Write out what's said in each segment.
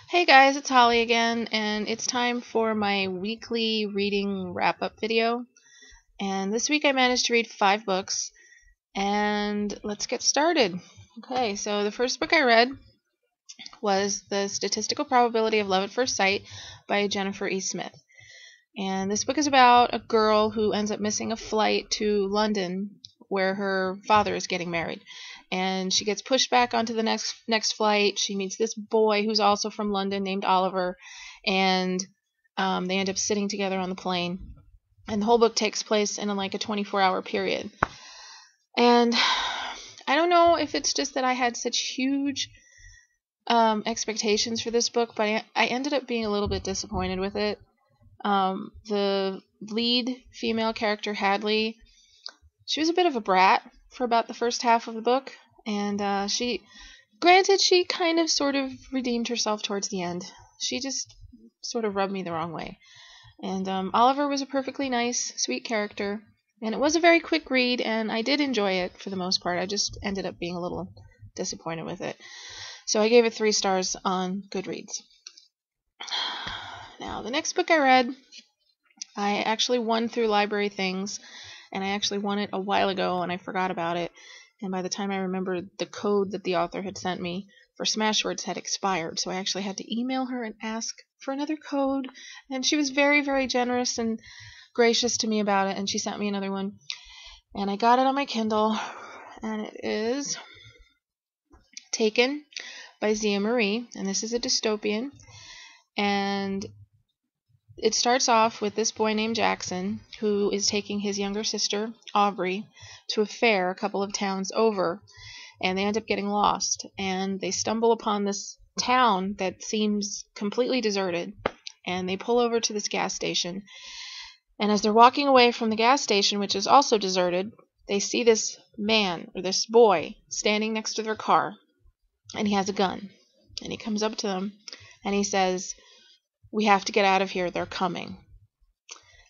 Hey guys, it's Holly again, and it's time for my weekly reading wrap-up video. And this week I managed to read 5 books, and let's get started. Okay, so the first book I read was The Statistical Probability of Love at First Sight by Jennifer E. Smith. And this book is about a girl who ends up missing a flight to London where her father is getting married. And she gets pushed back onto the next flight. She meets this boy who's also from London named Oliver, and they end up sitting together on the plane. And the whole book takes place in like a 24-hour period. And I don't know if it's just that I had such huge expectations for this book, but I ended up being a little bit disappointed with it. The lead female character, Hadley, she was a bit of a brat for about the first half of the book, and she kind of sort of redeemed herself towards the end. She just sort of rubbed me the wrong way. And Oliver was a perfectly nice, sweet character, and it was a very quick read, and I did enjoy it for the most part. I just ended up being a little disappointed with it. So I gave it 3 stars on Goodreads. Now, the next book I read, I actually won through Library Things, and I actually won it a while ago, and I forgot about it. And by the time I remembered, the code that the author had sent me for Smashwords had expired, so I actually had to email her and ask for another code. And she was very, very generous and gracious to me about it, and she sent me another one. And I got it on my Kindle, and it is Taken by Zia Marie, and this is a dystopian. And it starts off with this boy named Jackson, who is taking his younger sister, Aubrey, to a fair a couple of towns over, and they end up getting lost, and they stumble upon this town that seems completely deserted, and they pull over to this gas station, and as they're walking away from the gas station, which is also deserted, they see this man, or this boy, standing next to their car, and he has a gun, and he comes up to them, and he says, "We have to get out of here, they're coming."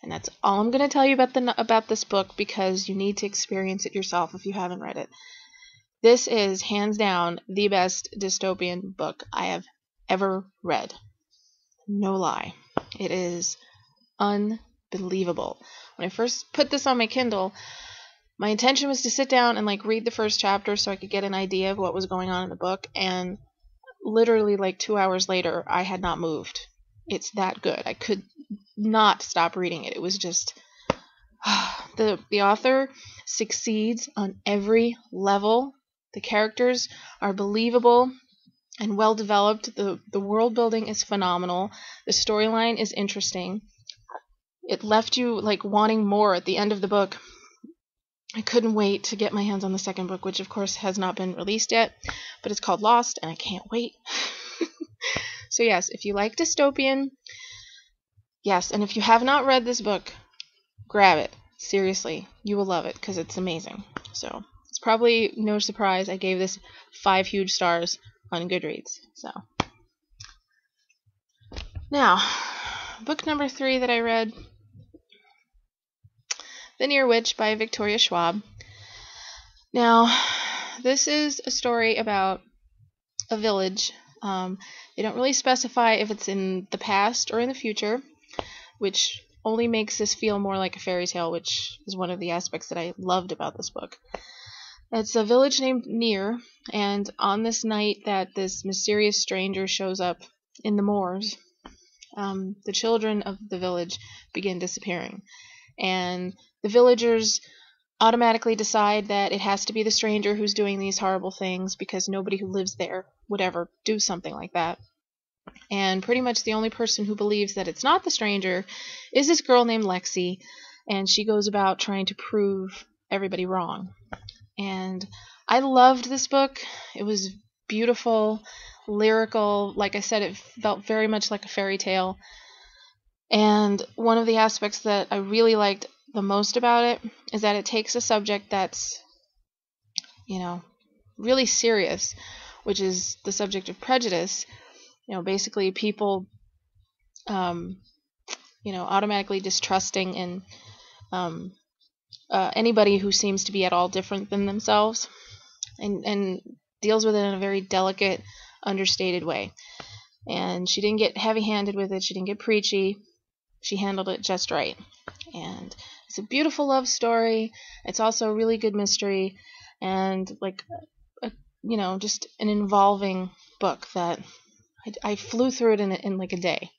And that's all I'm going to tell you about this book, because you need to experience it yourself if you haven't read it. This is, hands down, the best dystopian book I have ever read. No lie. It is unbelievable. When I first put this on my Kindle, my intention was to sit down and read the first chapter so I could get an idea of what was going on in the book, and literally 2 hours later, I had not moved. It's that good. I could not stop reading it. It was just the author succeeds on every level. The characters are believable and well developed. The world building is phenomenal. The storyline is interesting. It left you wanting more at the end of the book. I couldn't wait to get my hands on the second book, which of course has not been released yet, but it's called Lost, and I can't wait. So yes, if you like dystopian, yes, and if you have not read this book, grab it. Seriously, you will love it, because it's amazing. So it's probably no surprise I gave this 5 huge stars on Goodreads. So now, book number 3 that I read, The Near Witch by Victoria Schwab. Now, this is a story about a village. They don't really specify if it's in the past or in the future, which only makes this feel more like a fairy tale, which is one of the aspects that I loved about this book. It's a village named Near, and on this night that this mysterious stranger shows up in the moors, the children of the village begin disappearing, and the villagers automatically decide that it has to be the stranger who's doing these horrible things, because nobody who lives there would ever do something like that. And pretty much the only person who believes that it's not the stranger is this girl named Lexi, and she goes about trying to prove everybody wrong. And I loved this book. It was beautiful, lyrical. Like I said, it felt very much like a fairy tale. And one of the aspects that I really liked the most about it is that it takes a subject that's, really serious, which is the subject of prejudice. Basically people, automatically distrusting in anybody who seems to be at all different than themselves, and deals with it in a very delicate, understated way. And she didn't get heavy-handed with it. She didn't get preachy. She handled it just right. And it's a beautiful love story. It's also a really good mystery, and like just an involving book that I flew through it in like a day,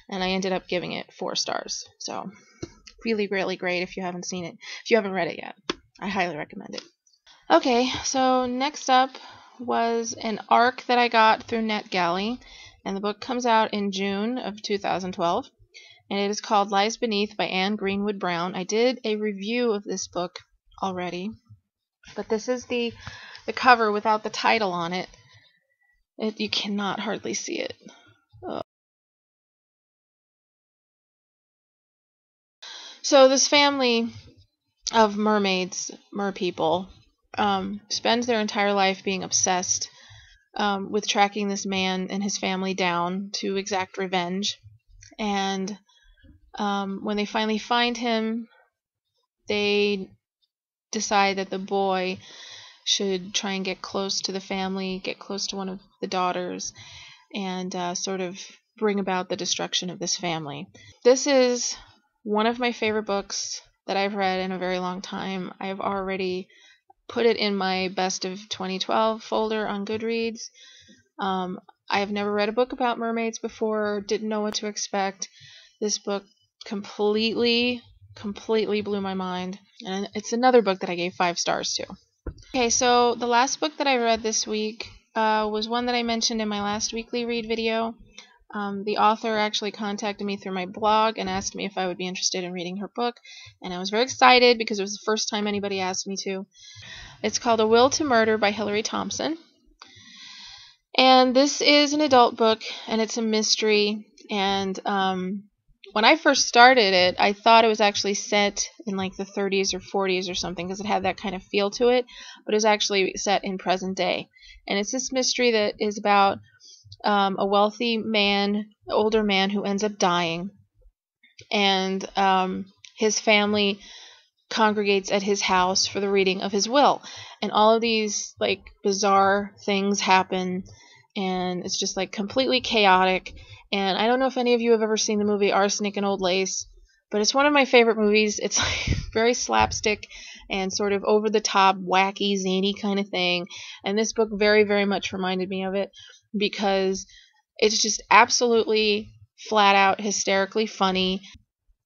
and I ended up giving it 4 stars. So really, really great. If you haven't seen it, if you haven't read it yet, I highly recommend it. Okay, so next up was an ARC that I got through NetGalley, and the book comes out in June of 2012, and it is called Lies Beneath by Anne Greenwood Brown. I did a review of this book already, but this is the cover without the title on it. You cannot hardly see it. Oh. So this family of mermaids, merpeople, spends their entire life being obsessed with tracking this man and his family down to exact revenge. And when they finally find him, they decide that the boy should try and get close to the family, get close to one of the daughters, and sort of bring about the destruction of this family. This is one of my favorite books that I've read in a very long time. I've already put it in my best of 2012 folder on Goodreads. I've never read a book about mermaids before, didn't know what to expect. This book completely blew my mind, and it's another book that I gave 5 stars to. Okay, so the last book that I read this week was one that I mentioned in my last weekly read video. The author actually contacted me through my blog and asked me if I would be interested in reading her book, and I was very excited because it was the first time anybody asked me to. It's called A Will to Murder by Hilary Thompson, and this is an adult book, and it's a mystery, and when I first started it, I thought it was actually set in like the 30s or 40s or something, because it had that kind of feel to it, but it was actually set in present day, and it's this mystery that is about a wealthy man, older man, who ends up dying, and his family congregates at his house for the reading of his will, and all of these like bizarre things happen, and it's just like completely chaotic. And I don't know if any of you have ever seen the movie Arsenic and Old Lace, but it's one of my favorite movies. It's like very slapstick and sort of over the top, wacky, zany kind of thing, and this book very, very much reminded me of it, because it's just absolutely flat out hysterically funny,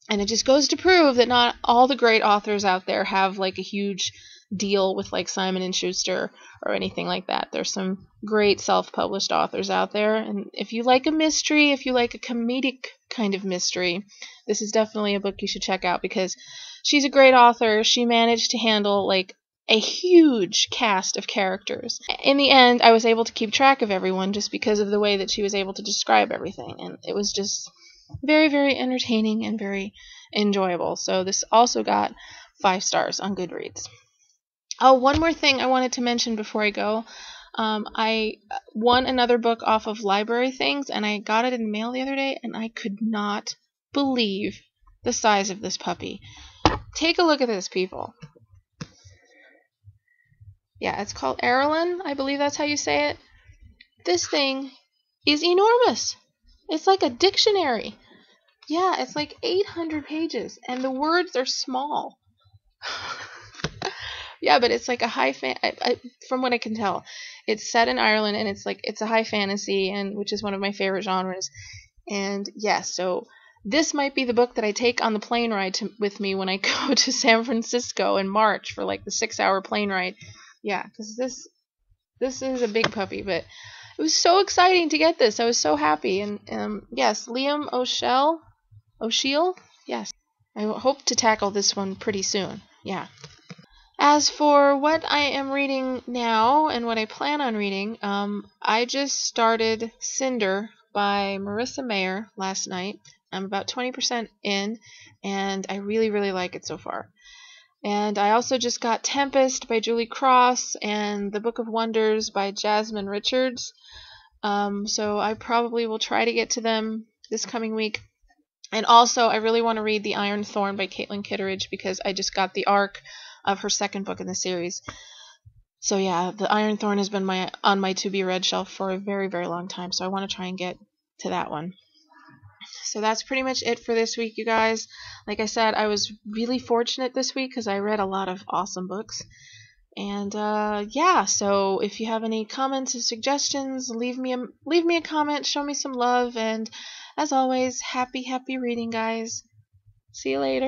and it just goes to prove that not all the great authors out there have like a huge deal with like Simon & Schuster or anything like that. There's some great self-published authors out there, and if you like a mystery, if you like a comedic kind of mystery, this is definitely a book you should check out, because she's a great author. She managed to handle like a huge cast of characters. In the end, I was able to keep track of everyone just because of the way that she was able to describe everything, and it was just very, very entertaining and very enjoyable. So this also got 5 stars on Goodreads. Oh, one more thing I wanted to mention before I go. I won another book off of Library Things, and I got it in the mail the other day, and I could not believe the size of this puppy. Take a look at this, people. Yeah, it's called Aralyn. I believe that's how you say it. This thing is enormous. It's like a dictionary. Yeah, it's like 800 pages, and the words are small. Yeah, but it's like a high from what I can tell, it's set in Ireland, and it's a high fantasy, and which is one of my favorite genres. And yeah, so this might be the book that I take on the plane ride with me when I go to San Francisco in March for like the 6-hour plane ride. Yeah, because this is a big puppy, but it was so exciting to get this. I was so happy, and yes, Liam O'Sheil, yes. I hope to tackle this one pretty soon. Yeah. As for what I am reading now and what I plan on reading, I just started Cinder by Marissa Mayer last night. I'm about 20% in, and I really, really like it so far. And I also just got Tempest by Julie Cross and The Book of Wonders by Jasmine Richards. So I probably will try to get to them this coming week. And also, I really want to read The Iron Thorn by Caitlin Kitteridge, because I just got the arc of her second book in the series. So yeah, The Iron Thorn has been on my to-be-read shelf for a very, very long time, so I want to try and get to that one. So that's pretty much it for this week, you guys. Like I said, I was really fortunate this week because I read a lot of awesome books. And yeah, so if you have any comments or suggestions, leave me a comment, show me some love, and as always, happy reading, guys. See you later.